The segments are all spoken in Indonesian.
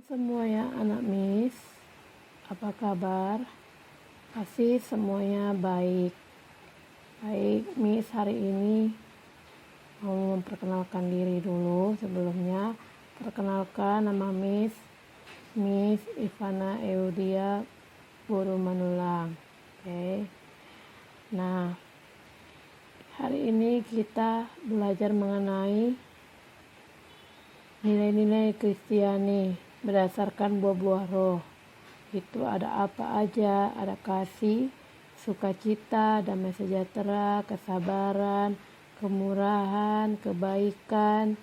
Semuanya anak Miss, apa kabar? Pasti semuanya baik. Baik, Miss hari ini mau memperkenalkan diri dulu. Sebelumnya, perkenalkan nama Miss Ivana Eudia Buru Manulang. Oke. Nah, hari ini kita belajar mengenai nilai-nilai Kristiani berdasarkan buah-buah roh. Itu ada apa aja? Ada kasih, sukacita, damai sejahtera, kesabaran, kemurahan, kebaikan,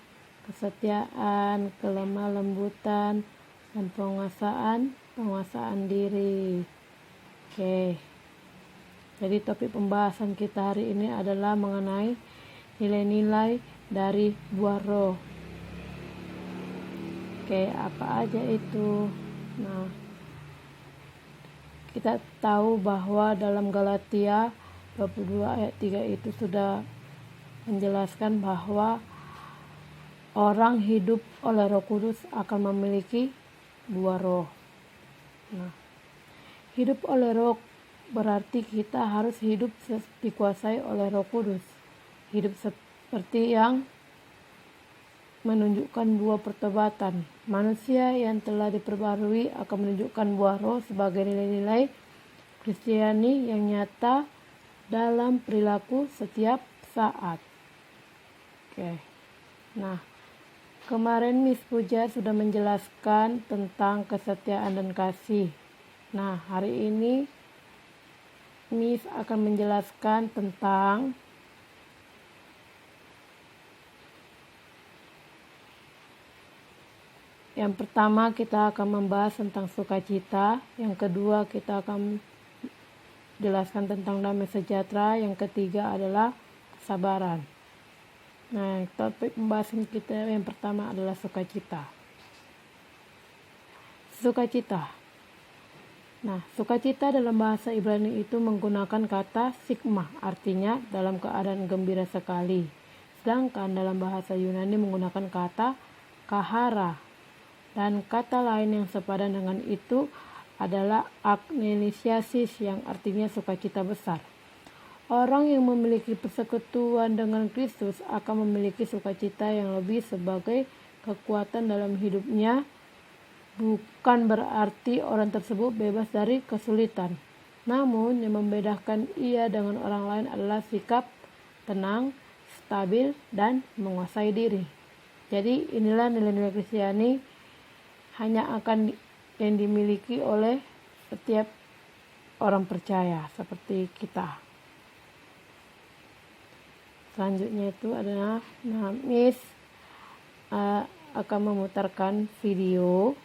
kesetiaan, kelemah lembutan, dan penguasaan diri. Oke. Jadi topik pembahasan kita hari ini adalah mengenai nilai-nilai dari buah roh. Oke, apa aja itu? Nah, kita tahu bahwa dalam Galatia 22 ayat 3 itu sudah menjelaskan bahwa orang hidup oleh Roh Kudus akan memiliki buah roh. Nah, hidup oleh roh berarti kita harus hidup dikuasai oleh Roh Kudus. Hidup seperti yang menunjukkan buah pertobatan. Manusia yang telah diperbarui akan menunjukkan buah roh sebagai nilai-nilai Kristiani yang nyata dalam perilaku setiap saat. Oke. Nah, kemarin Miss Puja sudah menjelaskan tentang kesetiaan dan kasih. Nah, hari ini Miss akan menjelaskan tentang yang pertama kita akan membahas tentang sukacita, yang kedua kita akan jelaskan tentang damai sejahtera, yang ketiga adalah kesabaran. Nah, topik pembahasan kita yang pertama adalah sukacita. Sukacita. Nah, sukacita dalam bahasa Ibrani itu menggunakan kata sigma, artinya dalam keadaan gembira sekali. Sedangkan dalam bahasa Yunani menggunakan kata kahara. Dan kata lain yang sepadan dengan itu adalah agnesisiasis yang artinya sukacita besar. Orang yang memiliki persekutuan dengan Kristus akan memiliki sukacita yang lebih sebagai kekuatan dalam hidupnya. Bukan berarti orang tersebut bebas dari kesulitan. Namun yang membedakan ia dengan orang lain adalah sikap tenang, stabil, dan menguasai diri. Jadi inilah nilai-nilai Kristiani hanya akan yang dimiliki oleh setiap orang percaya seperti kita. Selanjutnya itu adalah Miss akan memutarkan video.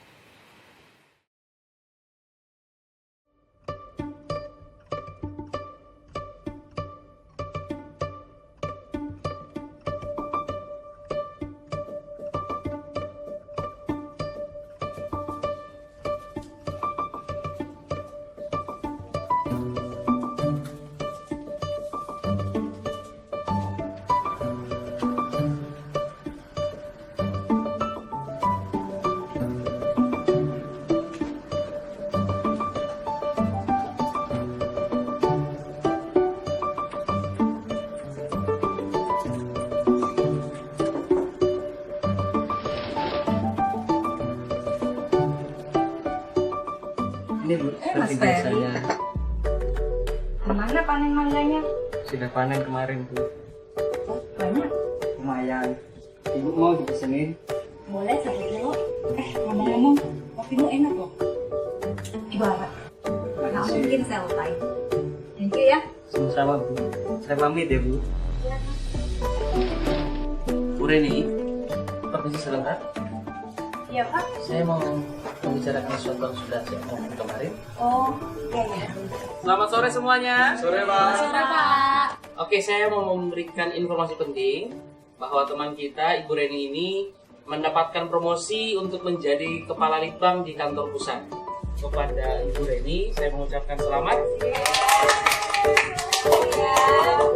Ini Bu, seperti Mas Ferry. biasanya. Gimana panen mangganya? Sudah panen kemarin Bu. Banyak. Lumayan. Ibu mau dipesenin? Boleh 1 kilo. Ngomong-ngomong, kopimu enak loh. Ibarat. Nggak mungkin selesai. Thank you ya. Sama-sama Bu. Saya pamit ya Bu. Bu Reni, permisi sebentar. Iya Pak. Saya mau membicarakan sesuatu yang sudah saya omongin kemarin. Oh, iya. Selamat sore semuanya. Sore Pak. Sore Pak. Oke, saya mau memberikan informasi penting bahwa teman kita Ibu Reni ini mendapatkan promosi untuk menjadi kepala litbang di kantor pusat. Kepada Ibu Reni, saya mengucapkan selamat. Selamat.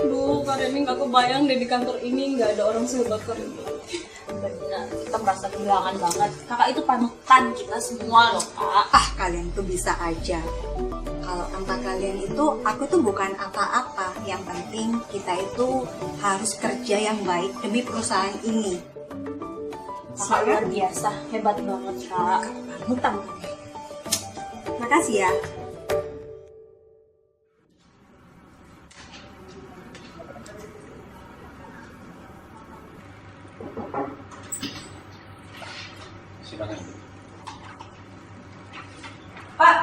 Bu, Pak Reni tapi nggak kebayang deh di kantor ini nggak ada orang sehebat kamu. Bener, kita merasa kehilangan banget. Kakak itu panutan kita semua loh, Kak. Ah, kalian tuh bisa aja. Kalau tanpa kalian itu, aku tuh bukan apa-apa. Yang penting kita itu harus kerja yang baik demi perusahaan ini. Kakak luar biasa, hebat banget, Kak. Panutan. Makasih ya. Silakan. Pak,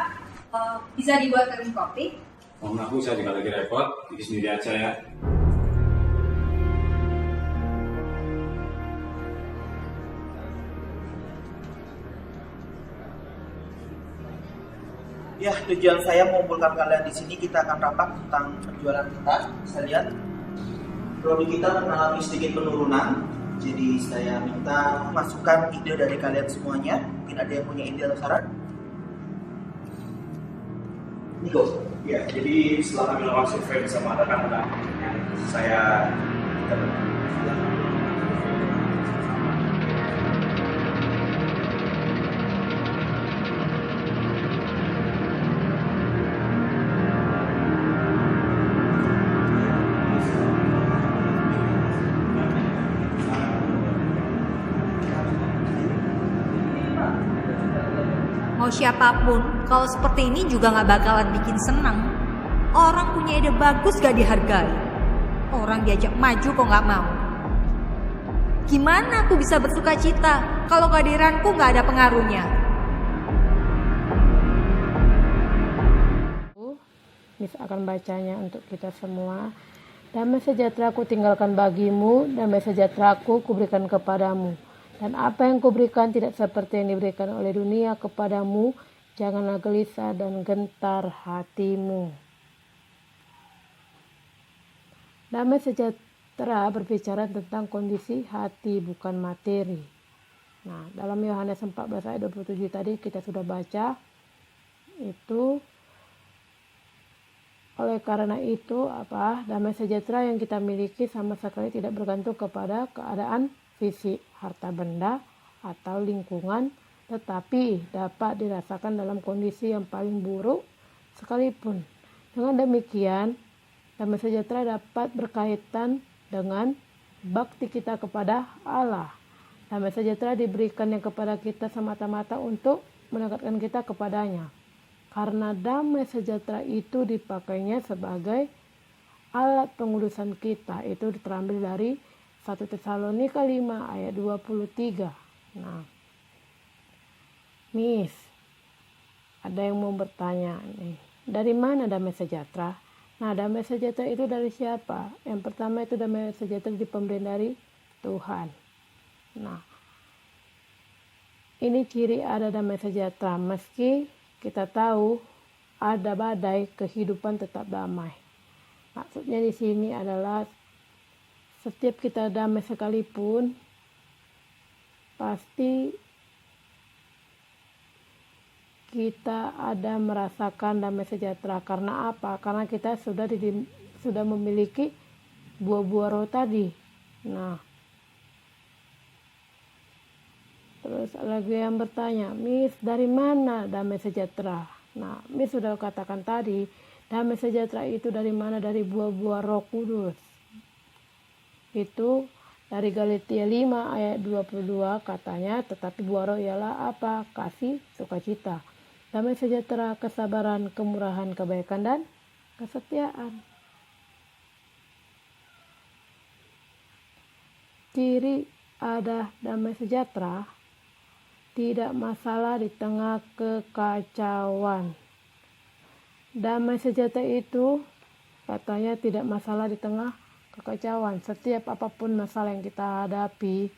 bisa dibuatkan kopi? Mohon maaf Bu, saya juga lagi repot, bikin sendiri aja ya. Ya, tujuan saya mengumpulkan kalian di sini. Kita akan rapat tentang penjualan kita. Bisa lihat produk kita mengalami sedikit penurunan. Jadi saya minta masukan ide dari kalian semuanya. Mungkin ada yang punya ide atau saran? Niko. Ya, jadi setelah kami lakukan survei bersama rekan-rekan, saya Mau siapapun, kalau seperti ini juga nggak bakalan bikin senang. Orang punya ide bagus gak dihargai. Orang diajak maju kok nggak mau. Gimana aku bisa bersuka cita kalau kehadiranku nggak ada pengaruhnya? Miss akan bacanya untuk kita semua. Damai sejahtera ku tinggalkan bagimu, damai sejahtera ku kuberikan kepadamu. Dan apa yang kuberikan tidak seperti yang diberikan oleh dunia kepadamu. Janganlah gelisah dan gentar hatimu. Damai sejahtera berbicara tentang kondisi hati, bukan materi. Nah, dalam Yohanes 14 ayat 27 tadi kita sudah baca. Itu oleh karena itu damai sejahtera yang kita miliki sama sekali tidak bergantung kepada keadaan fisik, harta benda, atau lingkungan, tetapi dapat dirasakan dalam kondisi yang paling buruk sekalipun. Dengan demikian, damai sejahtera dapat berkaitan dengan bakti kita kepada Allah. Damai sejahtera diberikan yang kepada kita semata-mata untuk mendekatkan kita kepadanya. Karena damai sejahtera itu dipakainya sebagai alat pengudusan kita. Itu terambil dari 1 Tesalonika 5 ayat 23. Nah, Miss, ada yang mau bertanya nih. Dari mana damai sejahtera? Nah, damai sejahtera itu dari siapa? Yang pertama itu damai sejahtera dipemberi dari Tuhan. Nah, ini ciri ada damai sejahtera. Meski kita tahu ada badai, kehidupan tetap damai. Maksudnya di sini adalah setiap kita damai sekalipun, pasti kita ada merasakan damai sejahtera. Karena apa? Karena kita sudah memiliki buah-buah roh tadi. Nah, terus lagi yang bertanya, Miss, dari mana damai sejahtera? Nah, Miss sudah katakan tadi, damai sejahtera itu dari mana? Dari buah-buah Roh Kudus. Itu dari Galatia 5 ayat 22 katanya, tetapi buah roh ialah apa? Kasih, sukacita, damai sejahtera, kesabaran, kemurahan, kebaikan, dan kesetiaan. Ciri ada damai sejahtera, tidak masalah di tengah kekacauan. Damai sejahtera itu katanya tidak masalah di tengah kekacauan. Setiap apapun masalah yang kita hadapi,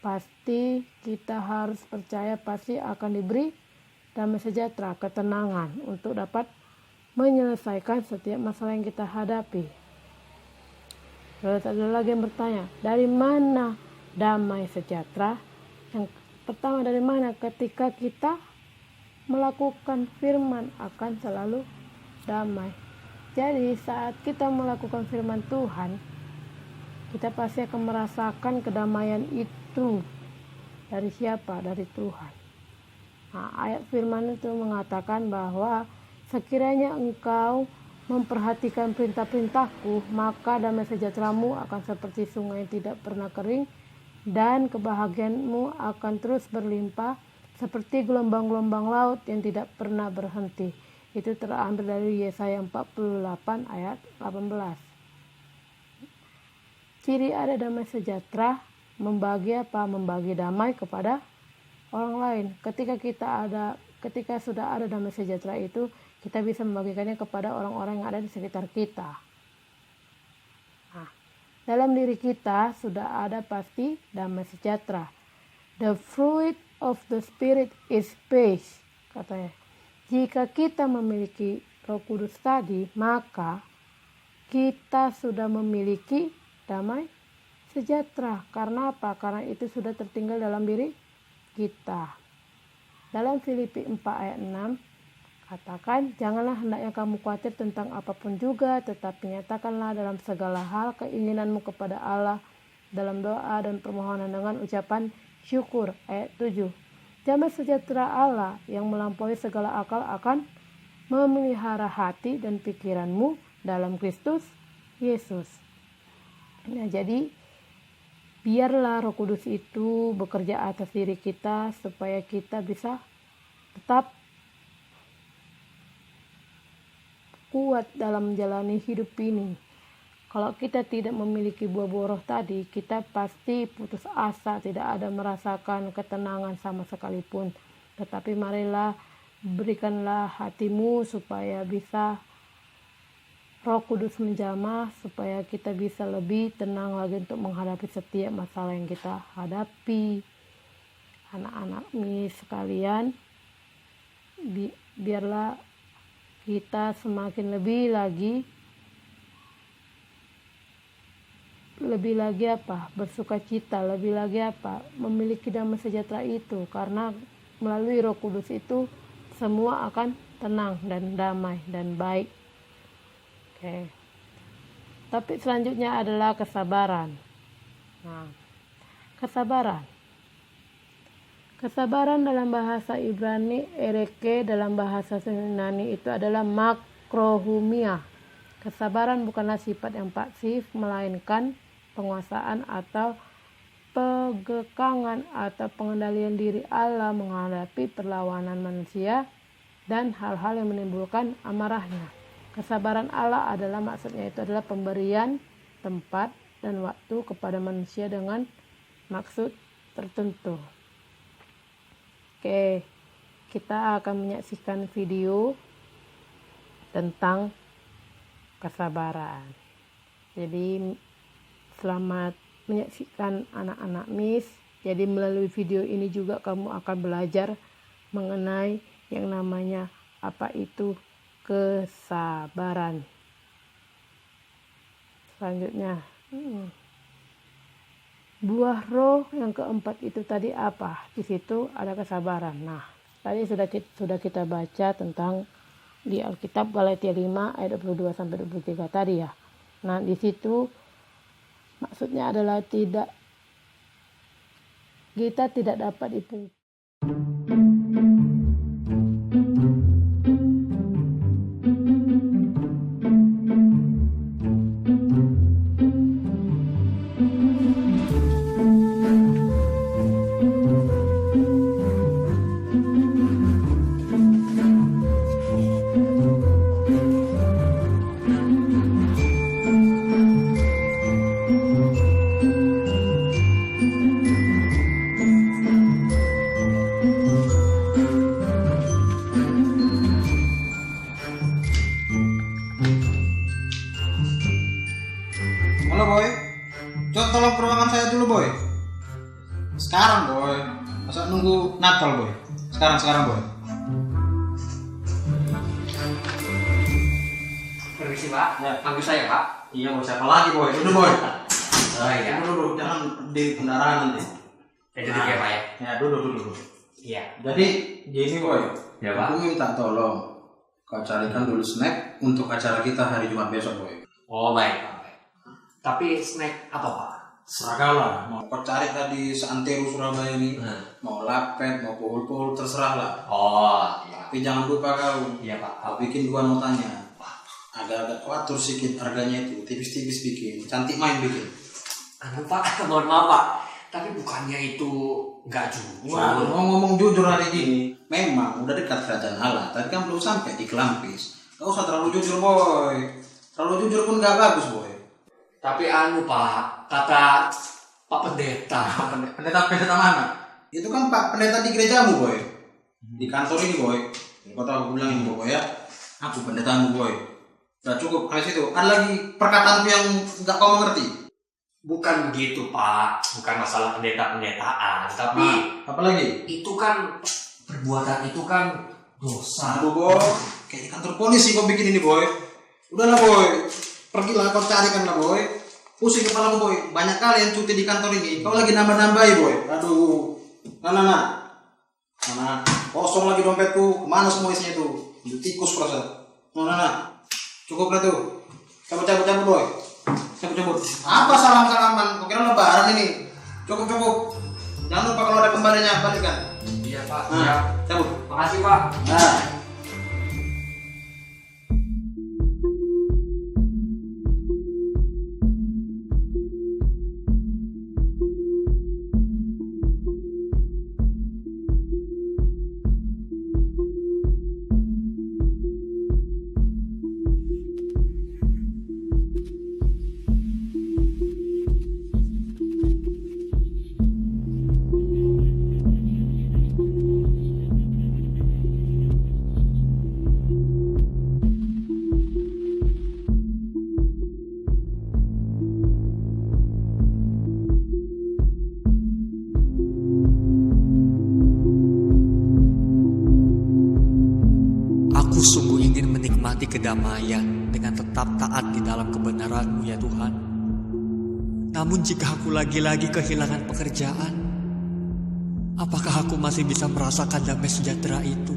pasti kita harus percaya pasti akan diberi damai sejahtera, ketenangan untuk dapat menyelesaikan setiap masalah yang kita hadapi. Terus ada lagi yang bertanya, dari mana damai sejahtera? Yang pertama, dari mana? Ketika kita melakukan firman akan selalu damai. Jadi saat kita melakukan firman Tuhan, kita pasti akan merasakan kedamaian itu. Dari siapa? Dari Tuhan. Nah, ayat firman itu mengatakan bahwa sekiranya engkau memperhatikan perintah-perintahku, maka damai sejahteramu akan seperti sungai yang tidak pernah kering, dan kebahagiaanmu akan terus berlimpah seperti gelombang-gelombang laut yang tidak pernah berhenti. Itu terambil dari Yesaya 48 ayat 18. Ciri ada damai sejahtera, membagi apa? Membagi damai kepada orang lain. Ketika sudah ada damai sejahtera itu, kita bisa membagikannya kepada orang-orang yang ada di sekitar kita. Nah, dalam diri kita sudah ada pasti damai sejahtera. The fruit of the Spirit is peace, katanya. Jika kita memiliki Roh Kudus tadi, maka kita sudah memiliki damai sejahtera. Karena apa? Karena itu sudah tertinggal dalam diri kita. Dalam Filipi 4 ayat 6 katakan, janganlah hendaknya kamu khawatir tentang apapun juga, tetapi nyatakanlah dalam segala hal keinginanmu kepada Allah dalam doa dan permohonan dengan ucapan syukur. Ayat 7. Damai sejahtera Allah yang melampaui segala akal akan memelihara hati dan pikiranmu dalam Kristus Yesus. Nah, jadi biarlah Roh Kudus itu bekerja atas diri kita supaya kita bisa tetap kuat dalam menjalani hidup ini. Kalau kita tidak memiliki buah-buah roh tadi, kita pasti putus asa, tidak ada merasakan ketenangan sama sekalipun. Tetapi marilah berikanlah hatimu supaya bisa Roh Kudus menjamah, supaya kita bisa lebih tenang lagi untuk menghadapi setiap masalah yang kita hadapi. Anak-anak mis sekalian, biarlah kita semakin lebih lagi apa? Bersukacita, lebih lagi apa? Memiliki damai sejahtera itu, karena melalui Roh Kudus itu semua akan tenang dan damai dan baik. Oke. Tapi selanjutnya adalah kesabaran. Nah, Kesabaran dalam bahasa Ibrani, ereke dalam bahasa Yunani itu adalah makrohumia. Kesabaran bukanlah sifat yang pasif, melainkan penguasaan atau pegekangan atau pengendalian diri Allah menghadapi perlawanan manusia dan hal-hal yang menimbulkan amarahnya. Kesabaran Allah adalah maksudnya itu adalah pemberian tempat dan waktu kepada manusia dengan maksud tertentu. Oke, kita akan menyaksikan video tentang kesabaran. Jadi selamat menyaksikan anak-anak mis. Jadi melalui video ini juga kamu akan belajar mengenai yang namanya apa itu kesabaran. Selanjutnya, buah roh yang keempat itu tadi apa? Di situ ada kesabaran. Nah, tadi sudah kita baca tentang di Alkitab Galatia 5 ayat 22 sampai 23 tadi ya. Nah, di situ maksudnya adalah kita tidak dapat dipungkiri. Halo boy, coba tolong ke ruangan saya dulu boy. Sekarang boy, masa nunggu Natal boy? Sekarang boy. Permisi Pak, Ya. panggil saya Pak. Iya boy, siapa lagi boy? Duduk boy. Oh iya. Duduk, jangan di kendaraan nanti. Ya duduk ya Pak ya. Ya duduk. Iya. Jadi gini boy, Ya, Pak. aku minta tolong kau carikan dulu snack untuk acara kita hari Jumat besok boy. Oh baik Pak. Tapi snack apa Pak? Seragalah, mau kau cari tadi seantero Surabaya ini, mau lapet, mau pohol-pohol, terserah lah. Oh iya. Tapi jangan lupa kau, Iya Pak. kau bikin 2 notanya. Agak-agak kau atur sedikit harganya itu, tipis-tipis bikin, cantik main bikin. Anu Pak, mohon maaf Pak. Tapi bukannya itu nggak Wah, jujur. mau ngomong jujur hari ini, memang udah dekat kerajaan Allah, tapi kan belum sampai di Kelampis. Gak usah terlalu jujur boy, terlalu jujur pun gak bagus boy. Tapi anu Pak, kata Pak Pendeta. Pendeta mana? Itu kan Pak Pendeta di gerejamu boy, di kantor ini boy. Kau tahu aku bilangin boy ya, aku pendetamu boy. Udah cukup sampai situ. Ada lagi perkataanku yang gak kau mengerti. Bukan begitu Pak, bukan masalah pendeta-pendetaan, tapi Apa lagi? itu kan perbuatan itu kan dosa. Aduh boy, kayak di kantor polisi kau bikin ini boy. Udahlah boy, pergilah kau carikan lah boy. Pusing kepala boy, banyak kali yang cuti di kantor ini. Kau lagi nambah-nambahi boy. Aduh, mana? Kosong lagi dompetku. Kemana semua isinya itu? Itu tikus perasaan. Nah, cukup lah tuh. Cabut boy. Cabut. Apa salam-salaman? Kau kira lebaran ini? Cukup. Jangan lupa kalau ada kembalinya balikan. Iya Pak, Nah, iya. cabut. Makasih Pak. Nah. Aku sungguh ingin menikmati kedamaian dengan tetap taat di dalam kebenaran-Mu ya Tuhan. Namun jika aku lagi-lagi kehilangan pekerjaan, apakah aku masih bisa merasakan damai sejahtera itu?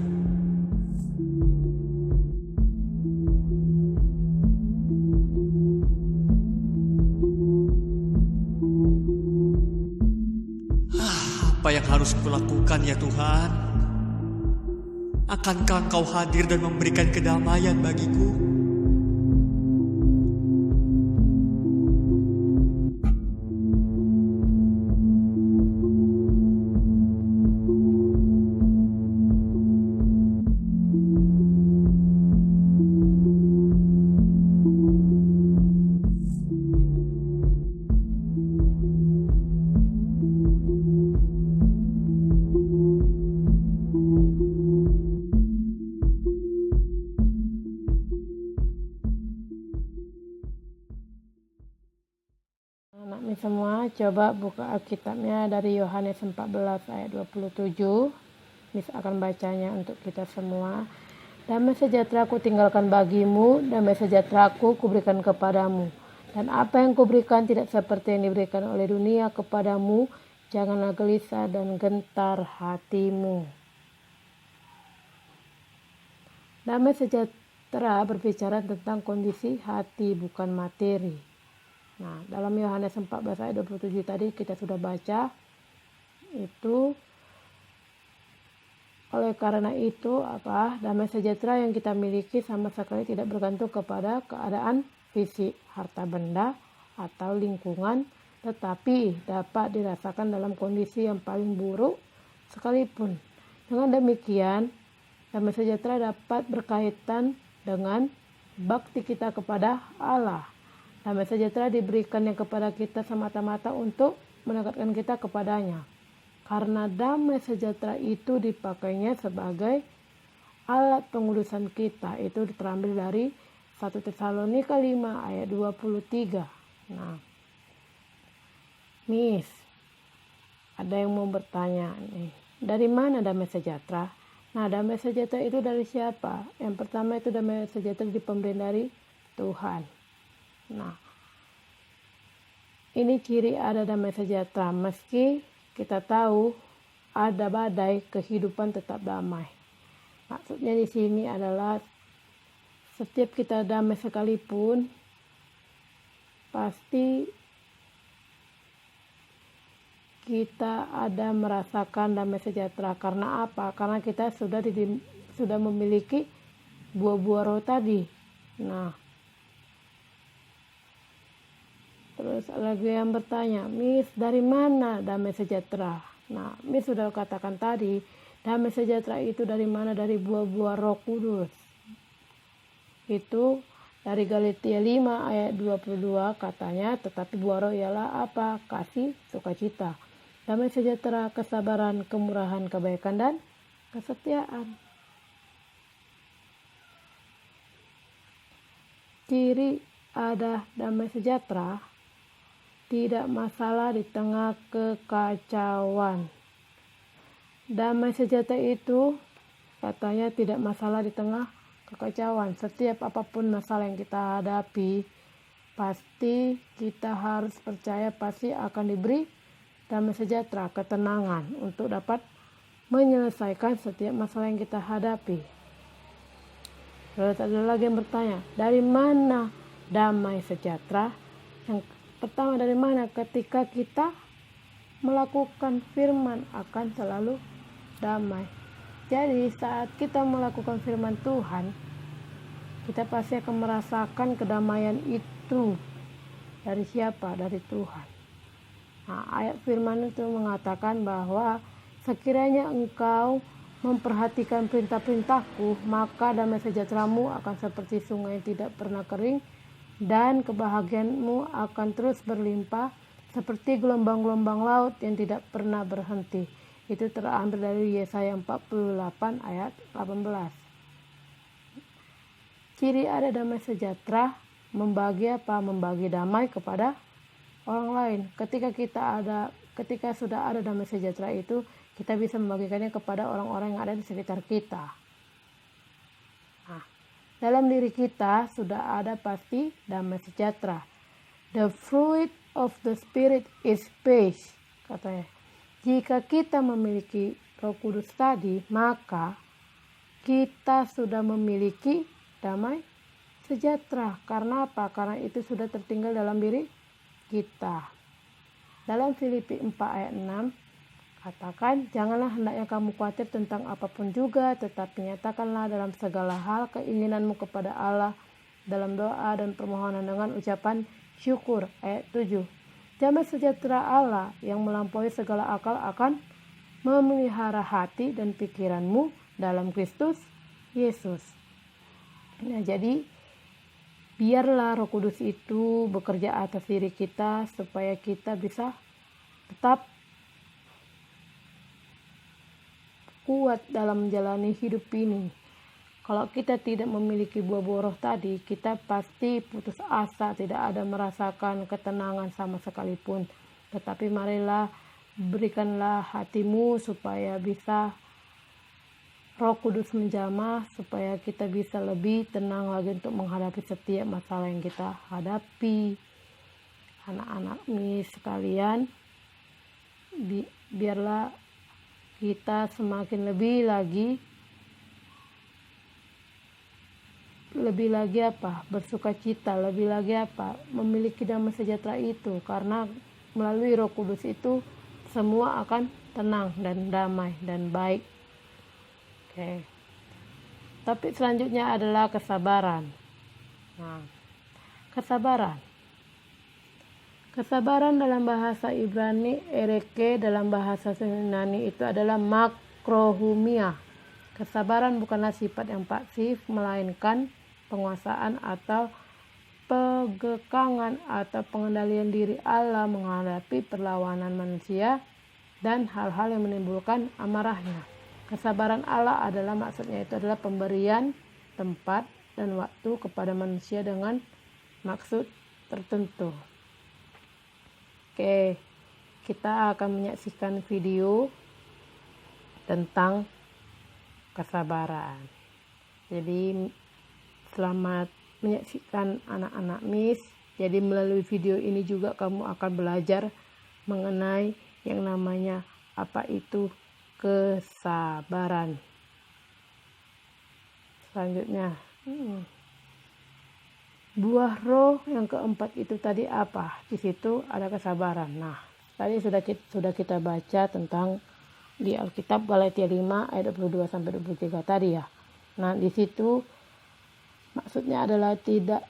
Apa yang harus kulakukan ya Tuhan? Akankah Engkau hadir dan memberikan kedamaian bagiku? Anak-anak semua coba buka Alkitabnya dari Yohanes 14 ayat 27. Miss akan bacanya untuk kita semua. Damai sejahtera ku tinggalkan bagimu, damai sejahtera ku kuberikan kepadamu. Dan apa yang kuberikan tidak seperti yang diberikan oleh dunia kepadamu. Janganlah gelisah dan gentar hatimu. Damai sejahtera berbicara tentang kondisi hati, bukan materi. Nah, dalam Yohanes 14 ayat 27 tadi kita sudah baca. Itu oleh karena itu damai sejahtera yang kita miliki sama sekali tidak bergantung kepada keadaan fisik, harta benda, atau lingkungan, tetapi dapat dirasakan dalam kondisi yang paling buruk sekalipun. Dengan demikian, damai sejahtera dapat berkaitan dengan bakti kita kepada Allah. Damai sejahtera diberikan yang kepada kita semata-mata untuk mendekatkan kita kepadanya. Karena damai sejahtera itu dipakainya sebagai alat pengudusan kita. Itu terambil dari 1 Tesalonika 5 ayat 23. Nah, Miss, ada yang mau bertanya nih. Dari mana damai sejahtera? Nah, damai sejahtera itu dari siapa? Yang pertama itu damai sejahtera dipemberi dari Tuhan. Nah, ini ciri ada damai sejahtera. Meski kita tahu ada badai, kehidupan tetap damai. Maksudnya di sini adalah setiap kita damai sekalipun, pasti kita ada merasakan damai sejahtera. Karena apa? Karena kita sudah memiliki buah-buah roh tadi. Nah, terus lagi yang bertanya, Miss, dari mana damai sejahtera? Nah, Miss sudah katakan tadi, damai sejahtera itu dari mana? Dari buah-buah Roh Kudus. Itu dari Galatia 5 ayat 22 katanya, tetapi buah roh ialah apa? Kasih, sukacita, damai sejahtera, kesabaran, kemurahan, kebaikan, dan kesetiaan. Ciri ada damai sejahtera, tidak masalah di tengah kekacauan. Damai sejahtera itu katanya tidak masalah di tengah kekacauan. Setiap apapun masalah yang kita hadapi, pasti kita harus percaya pasti akan diberi damai sejahtera, ketenangan untuk dapat menyelesaikan setiap masalah yang kita hadapi. Terus ada lagi yang bertanya, dari mana damai sejahtera? Yang pertama, dari mana? Ketika kita melakukan firman akan selalu damai. Jadi saat kita melakukan firman Tuhan, kita pasti akan merasakan kedamaian itu. Dari siapa? Dari Tuhan. Nah, ayat firman itu mengatakan bahwa sekiranya engkau memperhatikan perintah-perintahku, maka damai sejahteramu akan seperti sungai yang tidak pernah kering, dan kebahagiaanmu akan terus berlimpah seperti gelombang-gelombang laut yang tidak pernah berhenti. Itu terambil dari Yesaya 48 ayat 18. Ciri ada damai sejahtera, membagi apa? Membagi damai kepada orang lain. Ketika sudah ada damai sejahtera itu, kita bisa membagikannya kepada orang-orang yang ada di sekitar kita. Nah, dalam diri kita sudah ada pasti damai sejahtera. The fruit of the Spirit is peace, katanya. Jika kita memiliki Roh Kudus tadi, maka kita sudah memiliki damai sejahtera. Karena apa? Karena itu sudah tertinggal dalam diri kita. Dalam Filipi 4 ayat 6 katakan, janganlah hendaknya kamu khawatir tentang apapun juga, tetapi nyatakanlah dalam segala hal keinginanmu kepada Allah dalam doa dan permohonan dengan ucapan syukur. Ayat 7. Damai sejahtera Allah yang melampaui segala akal akan memelihara hati dan pikiranmu dalam Kristus Yesus. Nah, jadi biarlah Roh Kudus itu bekerja atas diri kita supaya kita bisa tetap kuat dalam menjalani hidup ini. Kalau kita tidak memiliki buah-buah roh tadi, kita pasti putus asa, tidak ada merasakan ketenangan sama sekalipun. Tetapi marilah berikanlah hatimu supaya bisa Roh Kudus menjamah, supaya kita bisa lebih tenang lagi untuk menghadapi setiap masalah yang kita hadapi. Anak-anak ini sekalian, biarlah kita semakin lebih lagi apa? Bersuka cita, lebih lagi apa? Memiliki damai sejahtera itu, karena melalui Roh Kudus itu semua akan tenang dan damai dan baik. Oke. Tapi selanjutnya adalah kesabaran. Nah, Kesabaran dalam bahasa Ibrani, ereke dalam bahasa Yunani itu adalah makrohumia. Kesabaran bukanlah sifat yang pasif, melainkan penguasaan atau pegekangan atau pengendalian diri Allah menghadapi perlawanan manusia dan hal-hal yang menimbulkan amarahnya. Kesabaran Allah adalah maksudnya itu adalah pemberian tempat dan waktu kepada manusia dengan maksud tertentu. Oke, kita akan menyaksikan video tentang kesabaran. Jadi selamat menyaksikan anak-anak Miss. Jadi melalui video ini juga kamu akan belajar mengenai yang namanya apa itu kesabaran. Buah roh yang keempat itu tadi apa? Di situ ada kesabaran. Nah, tadi sudah kita baca tentang di Alkitab Galatia 5 ayat 22 sampai 23 tadi ya. Nah, di situ maksudnya adalah kita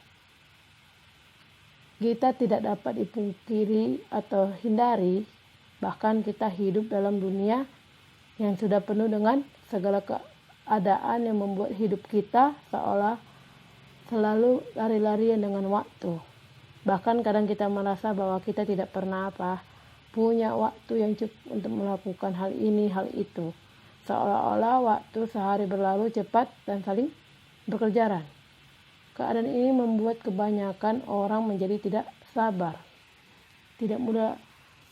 tidak dapat dipungkiri atau hindari, bahkan kita hidup dalam dunia yang sudah penuh dengan segala keadaan yang membuat hidup kita seolah selalu lari-larian dengan waktu. Bahkan kadang kita merasa bahwa kita tidak pernah punya waktu yang cukup untuk melakukan hal ini, hal itu. Seolah-olah waktu sehari berlalu cepat dan saling berkejaran. Keadaan ini membuat kebanyakan orang menjadi tidak sabar. Tidak mudah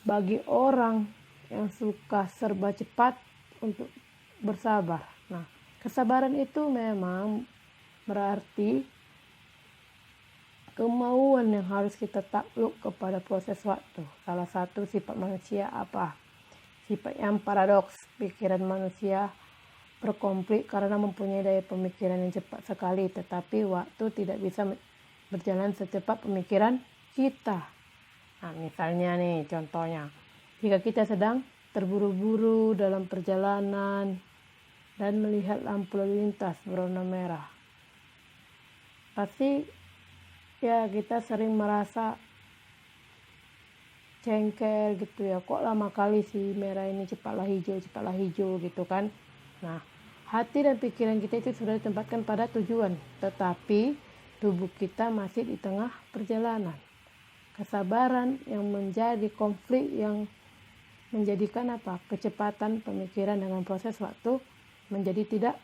bagi orang yang suka serba cepat untuk bersabar. Nah, kesabaran itu memang berarti kemauan yang harus kita takluk kepada proses waktu. Salah satu sifat manusia apa? Sifat yang paradoks. Pikiran manusia berkonflik karena mempunyai daya pemikiran yang cepat sekali, tetapi waktu tidak bisa berjalan secepat pemikiran kita. Nah, misalnya nih contohnya, jika kita sedang terburu-buru dalam perjalanan dan melihat lampu lalu lintas berwarna merah, pasti ya kita sering merasa jengkel gitu ya, kok lama kali sih merah ini, cepatlah hijau gitu kan. Nah, hati dan pikiran kita itu sudah ditempatkan pada tujuan, tetapi tubuh kita masih di tengah perjalanan. Kesabaran yang menjadi konflik yang menjadikan kecepatan pemikiran dengan proses waktu menjadi tidak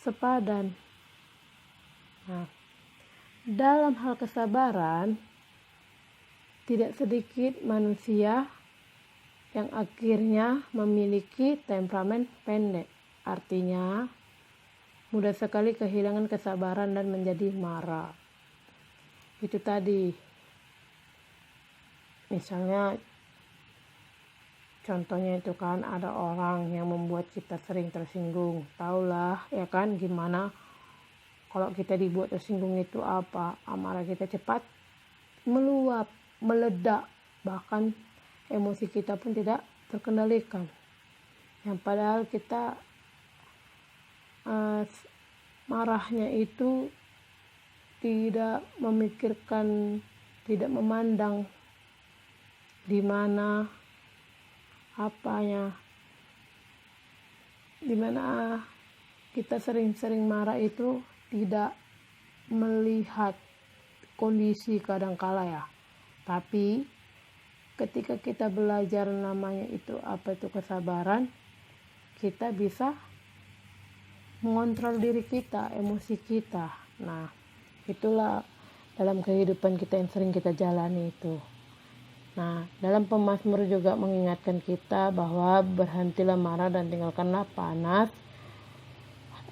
sepadan. Nah, dalam hal kesabaran, tidak sedikit manusia yang akhirnya memiliki temperamen pendek. Artinya, mudah sekali kehilangan kesabaran dan menjadi marah. Itu tadi. Misalnya, contohnya itu kan ada orang yang membuat kita sering tersinggung. Taulah ya kan gimana kalau kita dibuat tersinggung itu amarah kita cepat meluap, meledak, bahkan emosi kita pun tidak terkendalikan. Yang padahal kita marahnya itu tidak memikirkan, tidak memandang di mana kita sering-sering marah itu tidak melihat kondisi kadangkala ya. Tapi ketika kita belajar namanya itu kesabaran, kita bisa mengontrol diri kita, emosi kita. Nah, itulah dalam kehidupan kita yang sering kita jalani itu. Nah, dalam pemazmur juga mengingatkan kita bahwa berhentilah marah dan tinggalkanlah panas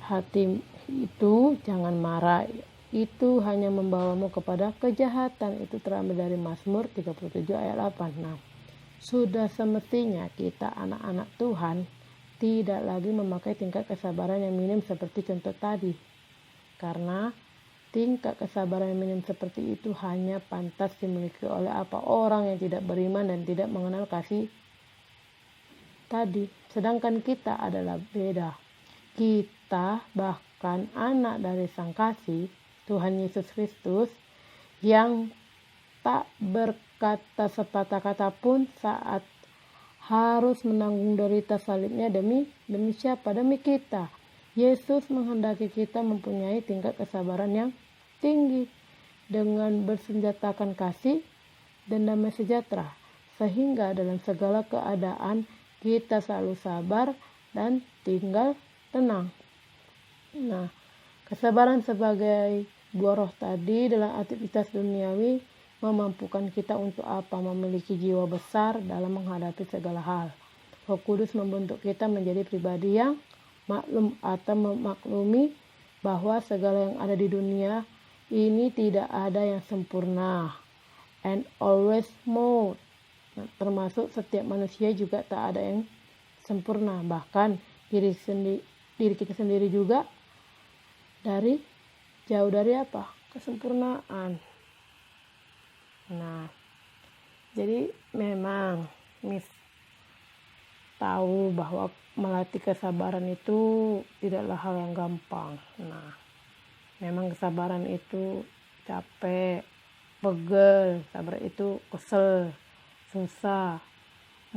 hati itu, jangan marah. Itu hanya membawamu kepada kejahatan. Itu terambil dari Mazmur 37 ayat 8. Nah, sudah semestinya kita anak-anak Tuhan tidak lagi memakai tingkat kesabaran yang minim seperti contoh tadi. Karena tingkat kesabaran yang minim seperti itu hanya pantas dimiliki oleh orang yang tidak beriman dan tidak mengenal kasih tadi. Sedangkan kita adalah beda. Kita bahkan anak dari Sang Kasih, Tuhan Yesus Kristus, yang tak berkata sepatah kata pun saat harus menanggung derita salibnya demi siapa? Demi kita. Yesus menghendaki kita mempunyai tingkat kesabaran yang tinggi dengan bersenjatakan kasih dan damai sejahtera, sehingga dalam segala keadaan kita selalu sabar dan tinggal tenang. Nah, kesabaran sebagai buah roh tadi dalam aktivitas duniawi memampukan kita untuk memiliki jiwa besar dalam menghadapi segala hal. Roh Kudus membentuk kita menjadi pribadi yang maklum atau memaklumi bahwa segala yang ada di dunia ini tidak ada yang sempurna, and always more. Nah, termasuk setiap manusia juga tak ada yang sempurna, bahkan diri kita sendiri juga jauh dari kesempurnaan. Nah, jadi memang Miss tahu bahwa melatih kesabaran itu tidaklah hal yang gampang. Nah, memang kesabaran itu capek, pegel, sabar itu kesel, susah,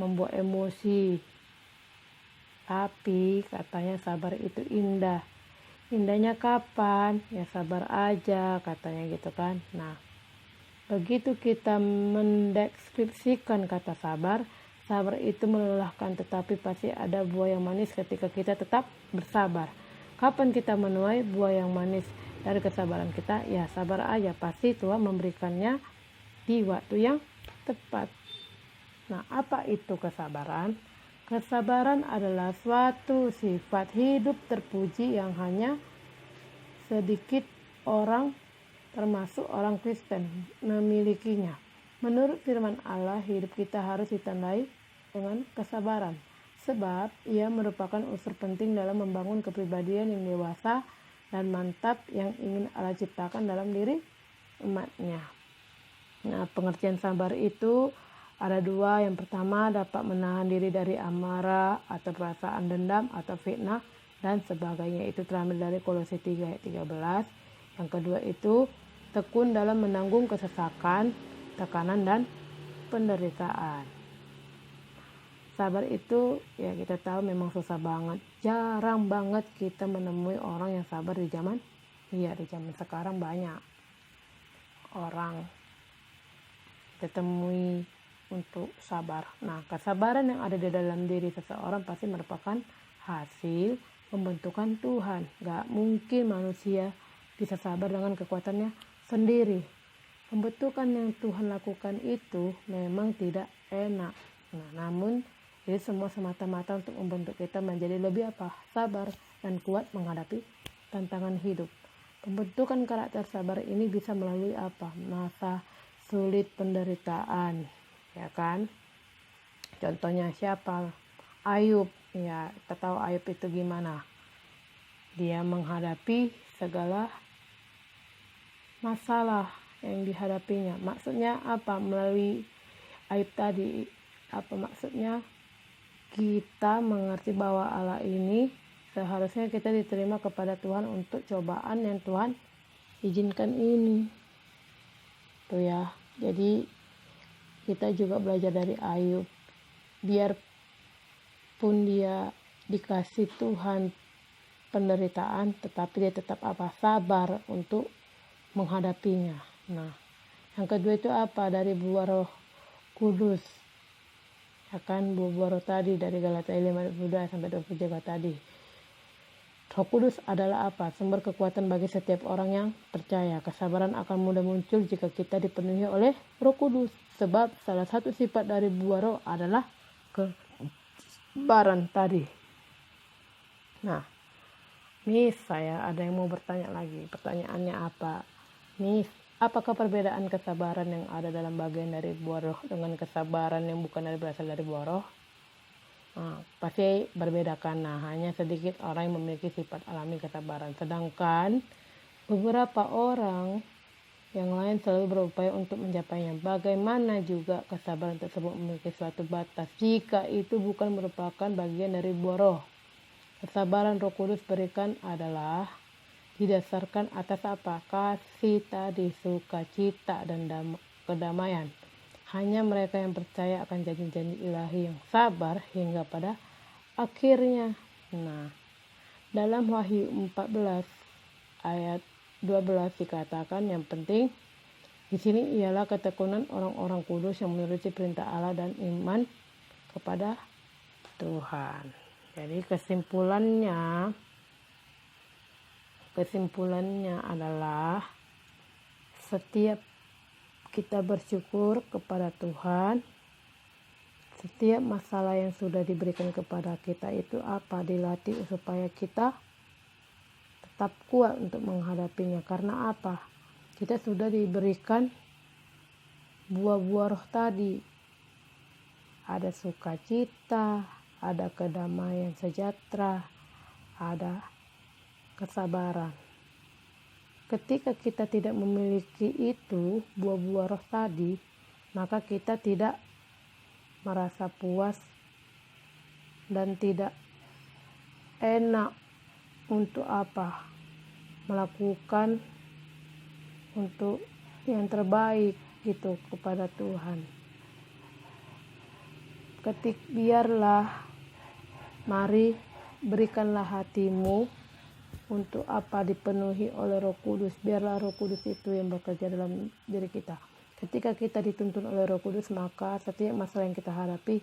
membuat emosi. Tapi katanya sabar itu indah. Indahnya kapan? Ya sabar aja katanya gitu kan. Nah, begitu kita mendeskripsikan kata sabar, sabar itu melelahkan, tetapi pasti ada buah yang manis ketika kita tetap bersabar. Kapan kita menuai buah yang manis dari kesabaran kita? Ya sabar aja, pasti Tuhan memberikannya di waktu yang tepat. Nah, apa itu kesabaran? Kesabaran adalah suatu sifat hidup terpuji yang hanya sedikit orang, termasuk orang Kristen, memilikinya. Menurut firman Allah, hidup kita harus ditandai dengan kesabaran, sebab ia merupakan unsur penting dalam membangun kepribadian yang dewasa dan mantap yang ingin Allah ciptakan dalam diri umatnya. Nah, pengertian sabar itu ada dua. Yang pertama, dapat menahan diri dari amarah atau perasaan dendam atau fitnah dan sebagainya. Itu terambil dari Kolose 3 ayat 13. Yang kedua itu tekun dalam menanggung kesesakan, tekanan dan penderitaan. Sabar itu ya kita tahu memang susah banget. Jarang banget kita menemui orang yang sabar di zaman sekarang. Banyak orang ditemui untuk sabar. Nah, kesabaran yang ada di dalam diri seseorang pasti merupakan hasil pembentukan Tuhan. Gak mungkin manusia bisa sabar dengan kekuatannya sendiri. Pembentukan yang Tuhan lakukan itu memang tidak enak. Nah, namun ini semua semata-mata untuk membentuk kita menjadi lebih sabar dan kuat menghadapi tantangan hidup. Pembentukan karakter sabar ini bisa melalui masa sulit, penderitaan, ya kan? Contohnya siapa? Ayub. Ya, kita tahu Ayub itu gimana. Dia menghadapi segala masalah yang dihadapinya. Maksudnya apa? Melalui Ayub tadi, apa maksudnya? Kita mengerti bahwa Allah ini seharusnya kita diterima kepada Tuhan untuk cobaan yang Tuhan izinkan ini. Tuh ya. Jadi kita juga belajar dari Ayub. Biarpun dia dikasih Tuhan penderitaan, tetapi dia tetap sabar untuk menghadapinya. Nah, yang kedua itu dari buah Roh Kudus. Akan buah roh tadi dari Galatia 5:22 sampai 23 tadi. Roh Kudus adalah sumber kekuatan bagi setiap orang yang percaya. Kesabaran akan mudah muncul jika kita dipenuhi oleh Roh Kudus. Sebab salah satu sifat dari buah roh adalah kesabaran tadi. Nah, Miss, saya ada yang mau bertanya lagi. Pertanyaannya apa? Miss, apakah perbedaan kesabaran yang ada dalam bagian dari buah roh dengan kesabaran yang bukan berasal dari buah roh? Nah, pasti berbeda karena hanya sedikit orang yang memiliki sifat alami kesabaran. Sedangkan beberapa orang yang lain selalu berupaya untuk mencapainya. Bagaimana juga kesabaran tersebut memiliki suatu batas jika itu bukan merupakan bagian dari buah roh. Kesabaran Roh Kudus berikan adalah didasarkan atas kasih tadi, sukacita dan kedamaian. Hanya mereka yang percaya akan janji-janji ilahi yang sabar hingga pada akhirnya. Nah, dalam Wahyu 14 ayat 12 dikatakan yang penting di sini ialah ketekunan orang-orang kudus yang menuruti perintah Allah dan iman kepada Tuhan. Jadi kesimpulannya adalah setiap kita bersyukur kepada Tuhan, setiap masalah yang sudah diberikan kepada kita itu dilatih supaya kita tetap kuat untuk menghadapinya. Karena kita sudah diberikan buah-buah roh tadi. Ada sukacita, ada kedamaian sejahtera, ada kesabaran. Ketika kita tidak memiliki itu, buah-buah roh tadi, maka kita tidak merasa puas dan tidak enak untuk apa? Melakukan untuk yang terbaik gitu kepada Tuhan. Biarlah, mari berikanlah hatimu untuk apa? Dipenuhi oleh Roh Kudus. Biarlah Roh Kudus itu yang bekerja dalam diri kita. Ketika kita dituntun oleh Roh Kudus, maka setiap masalah yang kita hadapi,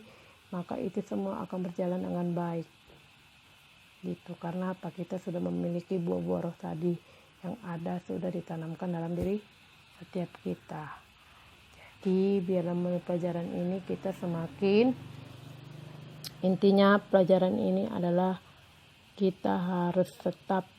maka itu semua akan berjalan dengan baik. Gitu. Karena apa? Kita sudah memiliki buah-buah roh tadi yang ada, sudah ditanamkan dalam diri setiap kita. Jadi biarlah melalui pelajaran ini kita semakin, intinya pelajaran ini adalah kita harus tetap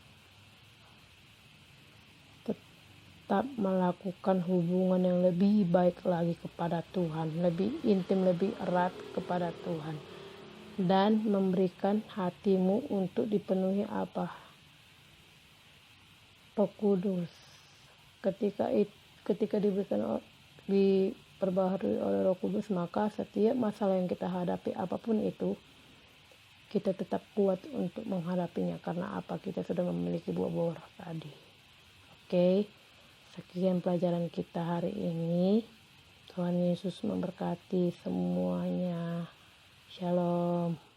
melakukan hubungan yang lebih baik lagi kepada Tuhan, lebih intim, lebih erat kepada Tuhan, dan memberikan hatimu untuk dipenuhi apa? Roh Kudus. Ketika diperbaharui oleh Roh Kudus, maka setiap masalah yang kita hadapi apapun itu, kita tetap kuat untuk menghadapinya. Karena apa? Kita sudah memiliki buah-buah roh tadi. Oke, sekian pelajaran kita hari ini. Tuhan Yesus memberkati semuanya. Shalom.